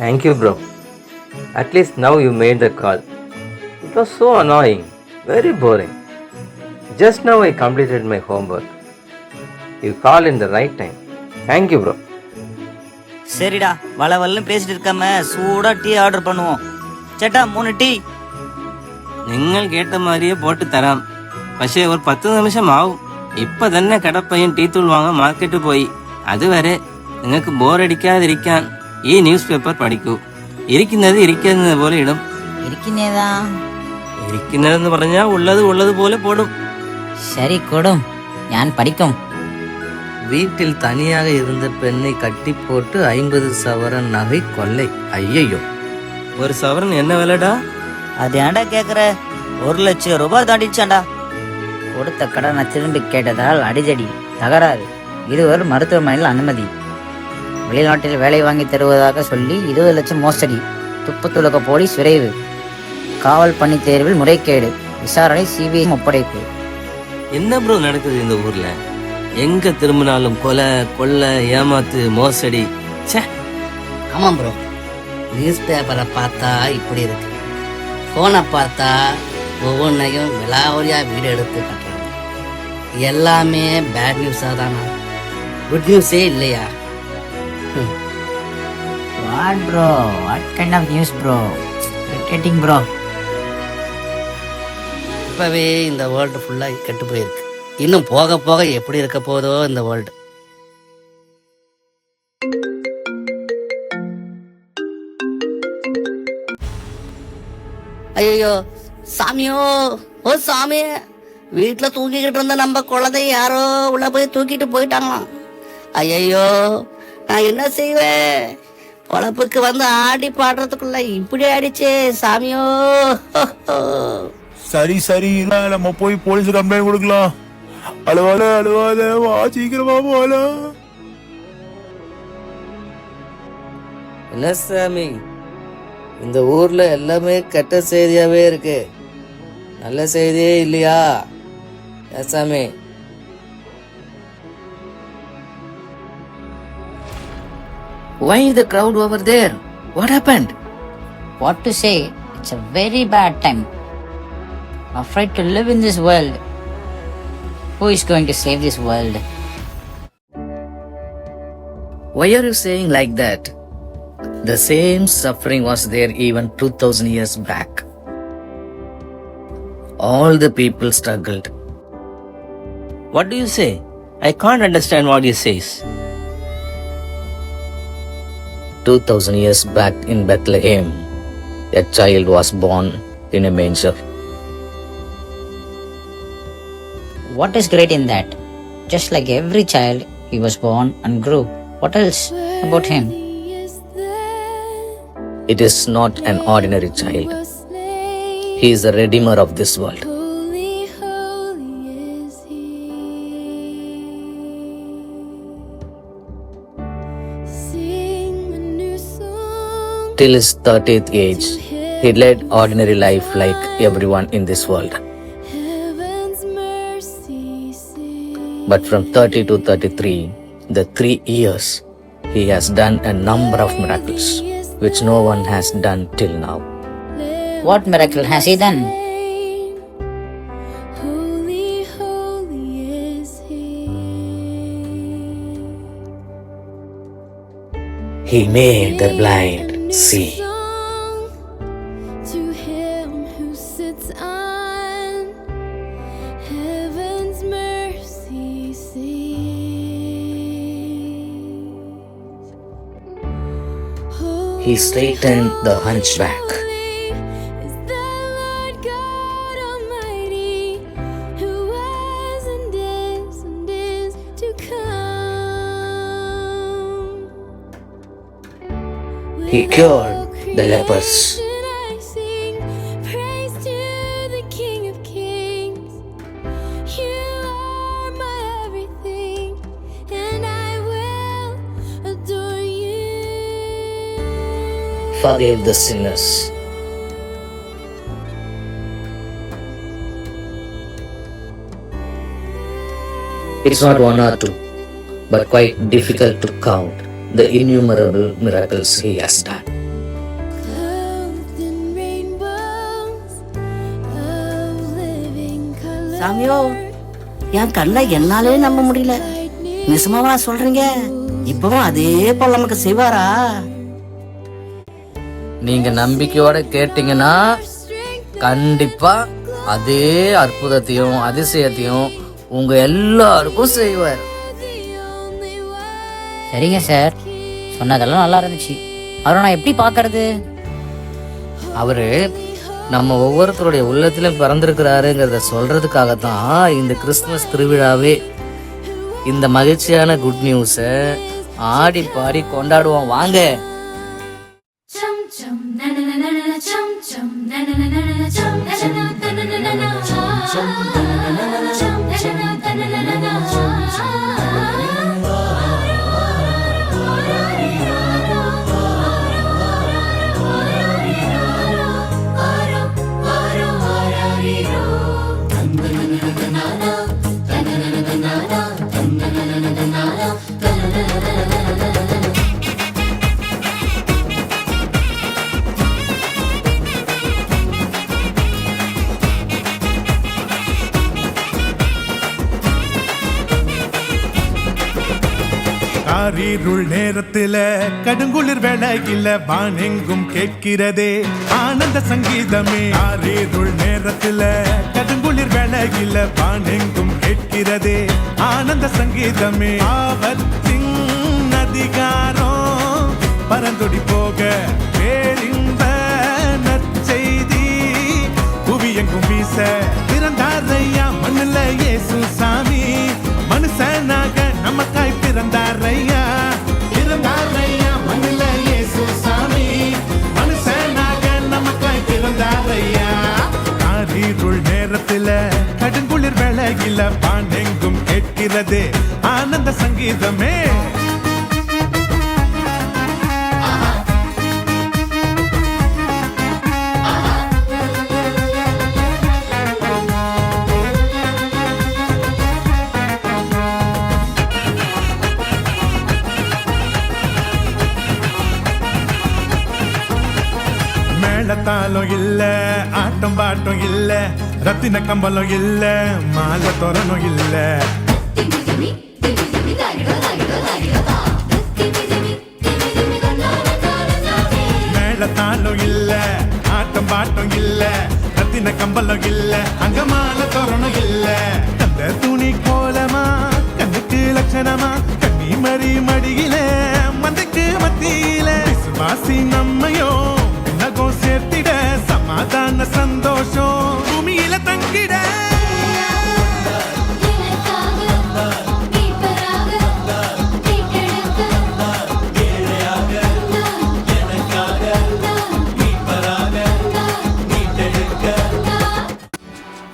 Thank you, bro. At least now you made the call. It was so annoying, very boring. Just now I completed my homework. You called in the right time. Thank you, bro. சரிடா வளவல்னு பேசிட்டு இருக்காம சூடா tea order பண்ணுவோம். சேட்டா 3 tea. നിങ്ങൾ കേട്ട മാതിരിയെ pot തരാം. പക്ഷേ ഒരു 10 നിമിഷം ആവും. ഇപ്പൊ തന്നെ കടപ്പയ്യൻ ടീ തൂൾ വാങ്ങാൻ മാർക്കറ്റിൽ പോയി. അതുവരെ നിങ്ങൾക്ക് ബോറടിക്കാതിരിക്കാൻ ഈ ന്യൂസ് പേപ്പർ പഠിക്കൂ. ഇരിക്കുന്നത് ഇരിക്കുന്നത് പോലെ ഇടും. ഇരിക്കുന്നേതാ? ഇരിക്കുന്നതെന്ന് പറഞ്ഞാൽ ഉള്ളത് പോലെ പോടും. சரி கொடும், ഞാൻ പഠിക്കും. வீட்டில் தனியாக இருந்த பெண்ணை கட்டி போட்டு 50 சவரன் நகை கொள்ளை. ஐயையோ, ஒரு சவரன் என்ன விலைடா? அது ஏன்டா கேக்குற? 1 லட்சம் ரூபாய் தாண்டிச்சாண்டா. கொடுத்த கடனை திரும்பி கேட்டதால் அடிதடி தகராறு, இருவர் மருத்துவமனையில் அனுமதி. வெளிநாட்டில் வேலை வாங்கி தருவதாக சொல்லி 20 லட்சம் மோசடி. துப்புத்துலக போலீஸ் விரைவு. காவல் பணி தேர்வில் முறைகேடு. விசாரணை சிபிஐ ஒப்படைப்பு. என்ன ப்ரோ நடக்குது இந்த ஊர்ல? எங்க திரும்பினாலும் கொலை கொள்ளை ஏமாத்து மோசடி. ஆமாம் ப்ரோ, நியூஸ் பேப்பரை பார்த்தா இப்படி இருக்கு, ஃபோனை பார்த்தா ஒவ்வொன்றையும் விலாவரியாக வீடு எடுத்து கட்டுறாங்க. எல்லாமே பேட் நியூஸாக தானா? குட் நியூஸே இல்லையா? What bro, what kind of news bro? Irritating bro. இப்போவே இந்த வேர்ல்டு ஃபுல்லாக கெட்டு போயிருக்கு. இன்னும் போக போக எப்படி இருக்க போதோ இந்த வேர்ல்டு. ஐயோ சாமியோ, ஓ சாமி, வீட்டில் தூக்கிக்கிட்டு இருந்த நம்ம குழந்தை யாரோ உள்ள போய் தூக்கிட்டு போயிட்டாங்களாம். ஐயோ, நான் என்ன செய்வேன்? பொழப்புக்கு வந்து ஆடி பாடுறதுக்குள்ள இப்படி ஆயிடுச்சே சாமியோ. சரி நம்ம போய் போலீஸ் கம்ப்ளைண்ட் கொடுக்கலாம். அழுவாத வா, சீக்கிரமா போலாம். என்ன சாமி, இந்த ஊர்ல எல்லாமே கெட்ட செய்தியாவே இருக்கு, நல்ல செய்தியே இல்லையா? சாமி, why is the crowd over there? What happened? What to say? It's a very bad time. Afraid to live in this world. Who is going to save this world? Why are you saying like that? The same suffering was there even 2000 years back. All the people struggled. What do you say? I can't understand what you says. 2000 years back in Bethlehem, a child was born in a manger. What is great in that? Just like every child, he was born and grew. What else about him? It is not an ordinary child. He is the Redeemer of this world. Till his 30th age, he led ordinary life like everyone in this world. But from 30 to 33, the 3 years, he has done a number of miracles, which no one has done till now. What miracle has he done? He made the blind see. He straightened the hunchback. He cured the lepers. Forgave the sinners. It's not one or two, but quite difficult to count the innumerable miracles he has done. சாமியோ, என் கண்ணை என்னாலே நம்ப முடியல. நிஜமாவா சொல்றீங்க? இப்பவும் அதே போல நமக்கு செய்வாரா? நீங்க நம்பிக்கையோட கேட்டீங்கன்னா கண்டிப்பா அதே அற்புதத்தையும் அதிசயத்தையும் உங்க எல்லாருக்கும் செய்வார். சரிங்க சார், சொன்னதெல்லாம் நல்லா இருந்துச்சு. அவரை நான் எப்படி பார்க்கறது? அவரு நம்ம ஒவ்வொருத்தருடைய உள்ளத்திலும் பிறந்திருக்கிறாருங்கிறத சொல்றதுக்காகத்தான் இந்த கிறிஸ்துமஸ் திருவிழாவே. இந்த மகிழ்ச்சியான குட் நியூஸை ஆடி பாடி கொண்டாடுவோம் வாங்க. காரிருள் நேரத்தில கடுங்குளிர் வேளையில வானெங்கும் கேட்கிறதே ஆனந்த சங்கீதமே. காரிருள் நேரத்தில கடுங்குளிர் வேளையில வானெங்கும் கேட்கிறதே ஆனந்த சங்கீதமே. ஆபத்தின் அதிகாரம் பரந்தொடி போக பேரின்ப நற்செய்தி புவியெங்கும் வீச பிறந்தாரையா மண்ணுல இயேசு சாமி. மனுஷனாக நமக்காய் பிறந்தாரையா, பிறந்தாரையா மண்ணுல இயேசு சாமி. மனுஷனாக நமக்காய் பிறந்தாரையா. காரிருள் நேரத்தில கடுங்குளிர் வேளையில வானெங்கும் கேட்கிறதே ஆனந்த சங்கீதமே. மேளத்தாளம் இல்ல, ஆட்டம் பாட்டம் இல்ல, ரத்தின கம்பளம் இல்ல, மாலை தோரணம் இல்ல. மேளத்தாளம் இல்ல, ஆட்டம் பாட்டம் இல்ல, ரத்தின கம்பளம் இல்ல, அங்க மாலை தோரணம் இல்ல. கந்த துணி கோலமா கண்ணுக்கு லட்சணமா கண்ணி மறி மடியில மந்தைக்கு மத்தியில விசுவாசி நம்மையோ நகம் சேர்த்திட சமாதான சந்தோஷம் பூமியில தங்கிட.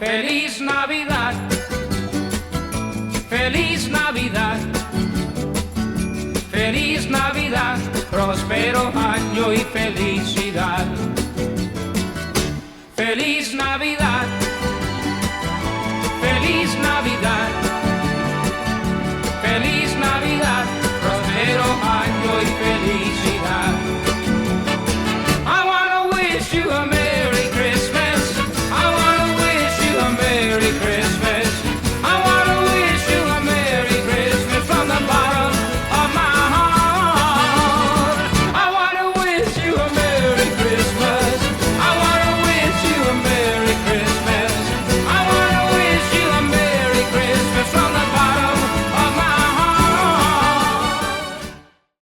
Feliz Navidad, Feliz Navidad, Feliz Navidad, próspero año y felicidad. Feliz Navidad.